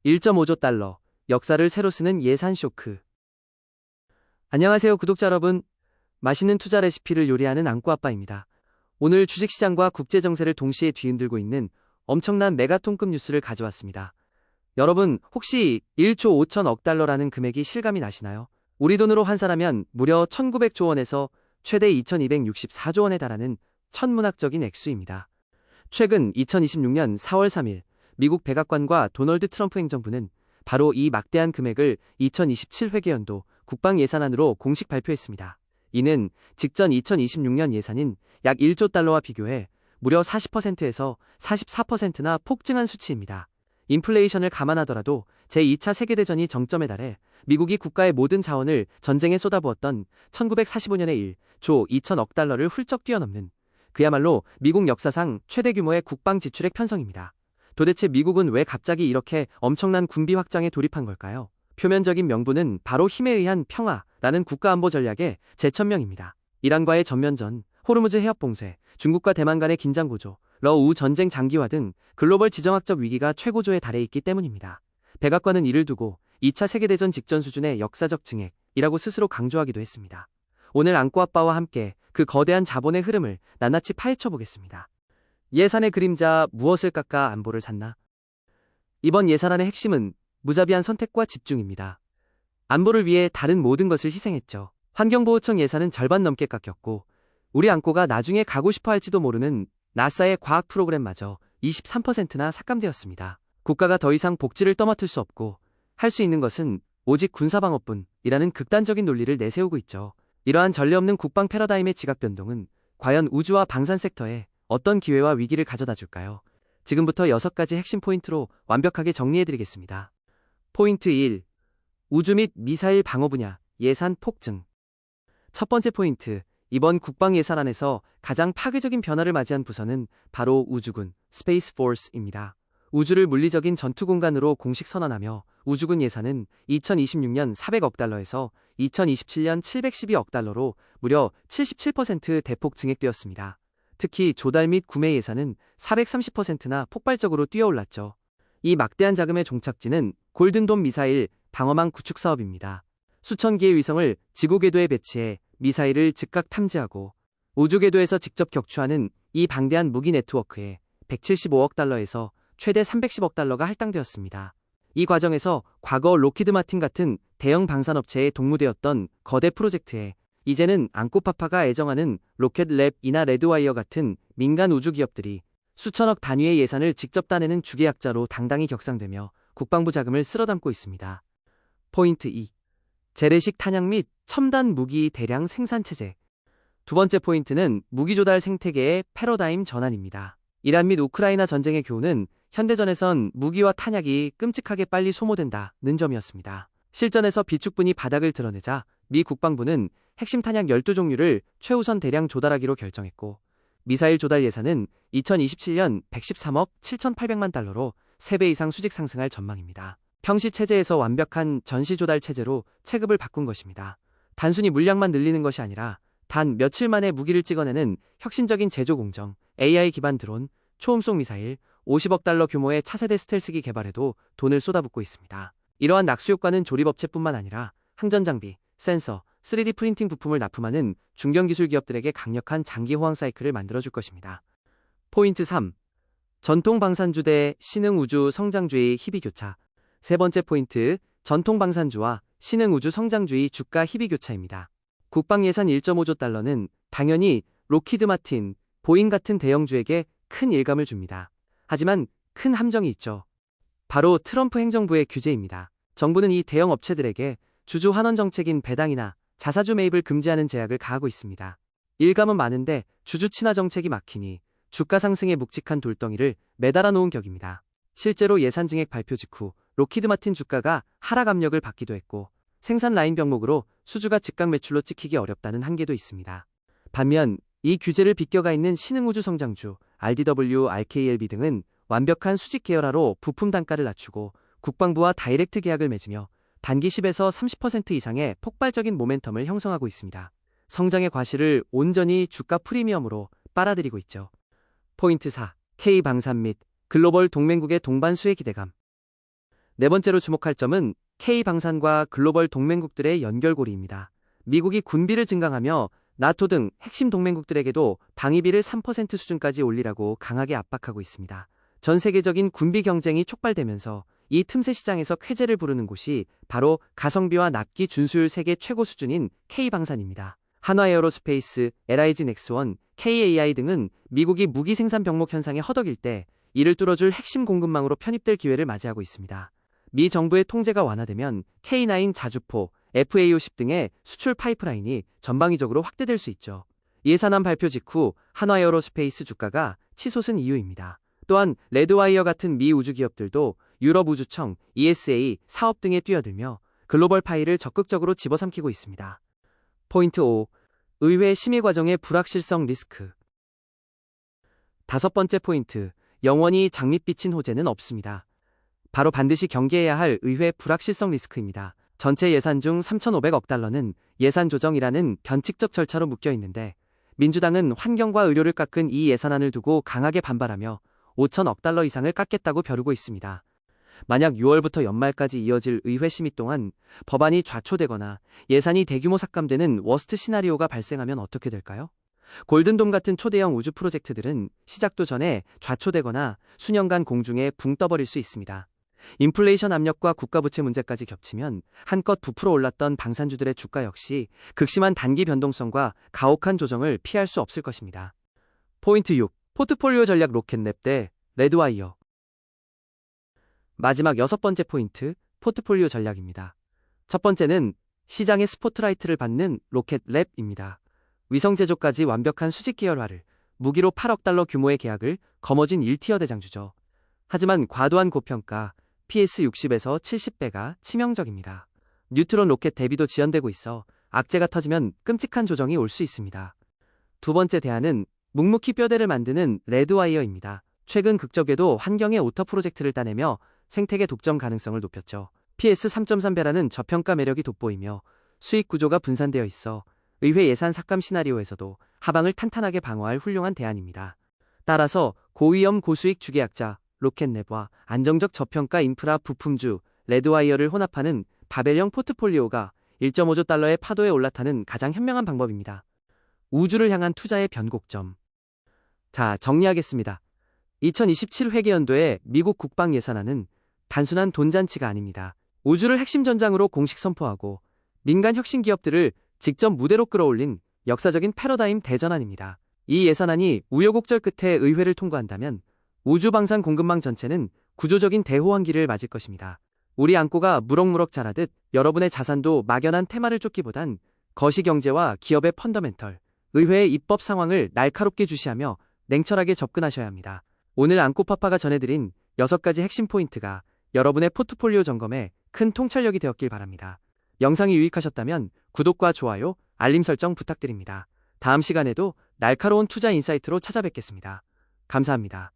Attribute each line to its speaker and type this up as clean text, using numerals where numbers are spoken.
Speaker 1: 1.5조 달러, 역사를 새로 쓰는 예산 쇼크. 안녕하세요 구독자 여러분. 맛있는 투자 레시피를 요리하는 앙꼬아빠입니다. 오늘 주식시장과 국제정세를 동시에 뒤흔들고 있는 엄청난 메가톤급 뉴스를 가져왔습니다. 여러분 혹시 1조 5천억 달러라는 금액이 실감이 나시나요? 우리 돈으로 환산하면 무려 1900조 원에서 최대 2264조 원에 달하는 천문학적인 액수입니다. 최근 2026년 4월 3일 미국 백악관과 도널드 트럼프 행정부는 바로 이 막대한 금액을 2027 회계연도 국방 예산안으로 공식 발표했습니다. 이는 직전 2026년 예산인 약 1조 달러와 비교해 무려 40%에서 44%나 폭증한 수치입니다. 인플레이션을 감안하더라도 제2차 세계대전이 정점에 달해 미국이 국가의 모든 자원을 전쟁에 쏟아부었던 1945년의 1조 2천억 달러를 훌쩍 뛰어넘는 그야말로 미국 역사상 최대 규모의 국방 지출액 편성입니다. 도대체 미국은 왜 갑자기 이렇게 엄청난 군비 확장에 돌입한 걸까요? 표면적인 명분은 바로 힘에 의한 평화라는 국가안보 전략의 재천명입니다. 이란과의 전면전, 호르무즈 해협 봉쇄, 중국과 대만 간의 긴장 고조, 러우 전쟁 장기화 등 글로벌 지정학적 위기가 최고조에 달해 있기 때문입니다. 백악관은 이를 두고 2차 세계대전 직전 수준의 역사적 증액이라고 스스로 강조하기도 했습니다. 오늘 앙꼬아빠와 함께 그 거대한 자본의 흐름을 낱낱이 파헤쳐 보겠습니다. 예산의 그림자 무엇을 깎아 안보를 샀나? 이번 예산안의 핵심은 무자비한 선택과 집중입니다. 안보를 위해 다른 모든 것을 희생했죠. 환경보호청 예산은 절반 넘게 깎였고 우리 앙꼬가 나중에 가고 싶어 할지도 모르는 나사의 과학 프로그램마저 23%나 삭감되었습니다. 국가가 더 이상 복지를 떠맡을 수 없고 할 수 있는 것은 오직 군사방어뿐이라는 극단적인 논리를 내세우고 있죠. 이러한 전례 없는 국방 패러다임의 지각 변동은 과연 우주와 방산 섹터에 어떤 기회와 위기를 가져다 줄까요? 지금부터 6가지 핵심 포인트로 완벽하게 정리해드리겠습니다. 포인트 1. 우주 및 미사일 방어 분야 예산 폭증. 첫 번째 포인트. 이번 국방 예산안에서 가장 파괴적인 변화를 맞이한 부서는 바로 우주군, 스페이스 포스입니다. 우주를 물리적인 전투 공간으로 공식 선언하며 우주군 예산은 2026년 400억 달러에서 2027년 712억 달러로 무려 77% 대폭 증액되었습니다. 특히 조달 및 구매 예산은 430%나 폭발적으로 뛰어올랐죠. 이 막대한 자금의 종착지는 골든돔 미사일 방어망 구축 사업입니다. 수천 개의 위성을 지구 궤도에 배치해 미사일을 즉각 탐지하고 우주 궤도에서 직접 격추하는 이 방대한 무기 네트워크에 175억 달러에서 최대 310억 달러가 할당되었습니다. 이 과정에서 과거 로키드 마틴 같은 대형 방산업체에 동무되었던 거대 프로젝트에 이제는 앙꼬파파가 애정하는 로켓랩이나 레드와이어 같은 민간 우주 기업들이 수천억 단위의 예산을 직접 따내는 주계약자로 당당히 격상되며 국방부 자금을 쓸어담고 있습니다. 포인트 2. 재래식 탄약 및 첨단 무기 대량 생산 체제. 두 번째 포인트는 무기 조달 생태계의 패러다임 전환입니다. 이란 및 우크라이나 전쟁의 교훈은 현대전에선 무기와 탄약이 끔찍하게 빨리 소모된다는 점이었습니다. 실전에서 비축분이 바닥을 드러내자 미 국방부는 핵심 탄약 12종류를 최우선 대량 조달하기로 결정했고 미사일 조달 예산은 2027년 113억 7,800만 달러로 3배 이상 수직 상승할 전망입니다. 평시 체제에서 완벽한 전시 조달 체제로 체급을 바꾼 것입니다. 단순히 물량만 늘리는 것이 아니라 단 며칠 만에 무기를 찍어내는 혁신적인 제조 공정, AI 기반 드론, 초음속 미사일, 50억 달러 규모의 차세대 스텔스기 개발에도 돈을 쏟아붓고 있습니다. 이러한 낙수 효과는 조립업체뿐만 아니라 항전 장비, 센서, 3D 프린팅 부품을 납품하는 중견기술 기업들에게 강력한 장기 호황 사이클을 만들어줄 것입니다. 포인트 3. 전통 방산주 대 신흥 우주 성장주의 희비교차. 세 번째 포인트, 전통 방산주와 신흥 우주 성장주의 주가 희비교차입니다. 국방 예산 1.5조 달러는 당연히 로키드 마틴, 보잉 같은 대형주에게 큰 일감을 줍니다. 하지만 큰 함정이 있죠. 바로 트럼프 행정부의 규제입니다. 정부는 이 대형 업체들에게 주주 환원 정책인 배당이나 자사주 매입을 금지하는 제약을 가하고 있습니다. 일감은 많은데 주주 친화 정책이 막히니 주가 상승에 묵직한 돌덩이를 매달아 놓은 격입니다. 실제로 예산 증액 발표 직후 로키드 마틴 주가가 하락 압력을 받기도 했고 생산 라인 병목으로 수주가 즉각 매출로 찍히기 어렵다는 한계도 있습니다. 반면 이 규제를 비껴가 있는 신흥우주 성장주, RDW, RKLB 등은 완벽한 수직 계열화로 부품 단가를 낮추고 국방부와 다이렉트 계약을 맺으며 단기 10에서 30% 이상의 폭발적인 모멘텀을 형성하고 있습니다. 성장의 과실을 온전히 주가 프리미엄으로 빨아들이고 있죠. 포인트 4. K방산 및 글로벌 동맹국의 동반 수혜 기대감. 네 번째로 주목할 점은 K방산과 글로벌 동맹국들의 연결고리입니다. 미국이 군비를 증강하며 나토 등 핵심 동맹국들에게도 방위비를 3% 수준까지 올리라고 강하게 압박하고 있습니다. 전 세계적인 군비 경쟁이 촉발되면서 이 틈새 시장에서 쾌재를 부르는 곳이 바로 가성비와 납기 준수율 세계 최고 수준인 K방산입니다. 한화에어로스페이스, LIG 넥스원, KAI 등은 미국이 무기 생산 병목 현상에 허덕일 때 이를 뚫어줄 핵심 공급망으로 편입될 기회를 맞이하고 있습니다. 미 정부의 통제가 완화되면 K9 자주포, FA50 등의 수출 파이프라인이 전방위적으로 확대될 수 있죠. 예산안 발표 직후 한화에어로스페이스 주가가 치솟은 이유입니다. 또한 레드와이어 같은 미 우주 기업들도 유럽 우주청, ESA 사업 등에 뛰어들며 글로벌 파이를 적극적으로 집어삼키고 있습니다. 포인트 5. 의회 심의 과정의 불확실성 리스크. 다섯 번째 포인트. 영원히 장밋빛인 호재는 없습니다. 바로 반드시 경계해야 할 의회 불확실성 리스크입니다. 전체 예산 중 3,500억 달러는 예산 조정이라는 변칙적 절차로 묶여 있는데 민주당은 환경과 의료를 깎은 이 예산안을 두고 강하게 반발하며 5,000억 달러 이상을 깎겠다고 벼르고 있습니다. 만약 6월부터 연말까지 이어질 의회 심의 동안 법안이 좌초되거나 예산이 대규모 삭감되는 워스트 시나리오가 발생하면 어떻게 될까요? 골든돔 같은 초대형 우주 프로젝트들은 시작도 전에 좌초되거나 수년간 공중에 붕 떠버릴 수 있습니다. 인플레이션 압력과 국가부채 문제까지 겹치면 한껏 부풀어 올랐던 방산주들의 주가 역시 극심한 단기 변동성과 가혹한 조정을 피할 수 없을 것입니다. 포인트 6. 포트폴리오 전략 로켓랩 대 레드와이어. 마지막 여섯 번째 포인트, 포트폴리오 전략입니다. 첫 번째는 시장의 스포트라이트를 받는 로켓랩입니다. 위성 제조까지 완벽한 수직 계열화를, 무기로 8억 달러 규모의 계약을 거머쥔 1티어 대장주죠. 하지만 과도한 고평가, PS60에서 70배가 치명적입니다. 뉴트론 로켓 대비도 지연되고 있어 악재가 터지면 끔찍한 조정이 올 수 있습니다. 두 번째 대안은 묵묵히 뼈대를 만드는 레드와이어입니다. 최근 극적에도 환경의 오터 프로젝트를 따내며 생태계 독점 가능성을 높였죠. PS 3.3배라는 저평가 매력이 돋보이며 수익 구조가 분산되어 있어 의회 예산 삭감 시나리오에서도 하방을 탄탄하게 방어할 훌륭한 대안입니다. 따라서 고위험 고수익 주계약자 로켓랩과 안정적 저평가 인프라 부품주 레드와이어를 혼합하는 바벨형 포트폴리오가 1.5조 달러의 파도에 올라타는 가장 현명한 방법입니다. 우주를 향한 투자의 변곡점. 자, 정리하겠습니다. 2027 회계연도의 미국 국방 예산안은 단순한 돈잔치가 아닙니다. 우주를 핵심 전장으로 공식 선포하고 민간 혁신 기업들을 직접 무대로 끌어올린 역사적인 패러다임 대전환입니다. 이 예산안이 우여곡절 끝에 의회를 통과한다면 우주 방산 공급망 전체는 구조적인 대호황기를 맞을 것입니다. 우리 안고가 무럭무럭 자라듯 여러분의 자산도 막연한 테마를 쫓기보단 거시경제와 기업의 펀더멘털, 의회의 입법 상황을 날카롭게 주시하며 냉철하게 접근하셔야 합니다. 오늘 안고파파가 전해드린 6가지 핵심 포인트가 여러분의 포트폴리오 점검에 큰 통찰력이 되었길 바랍니다. 영상이 유익하셨다면 구독과 좋아요, 알림 설정 부탁드립니다. 다음 시간에도 날카로운 투자 인사이트로 찾아뵙겠습니다. 감사합니다.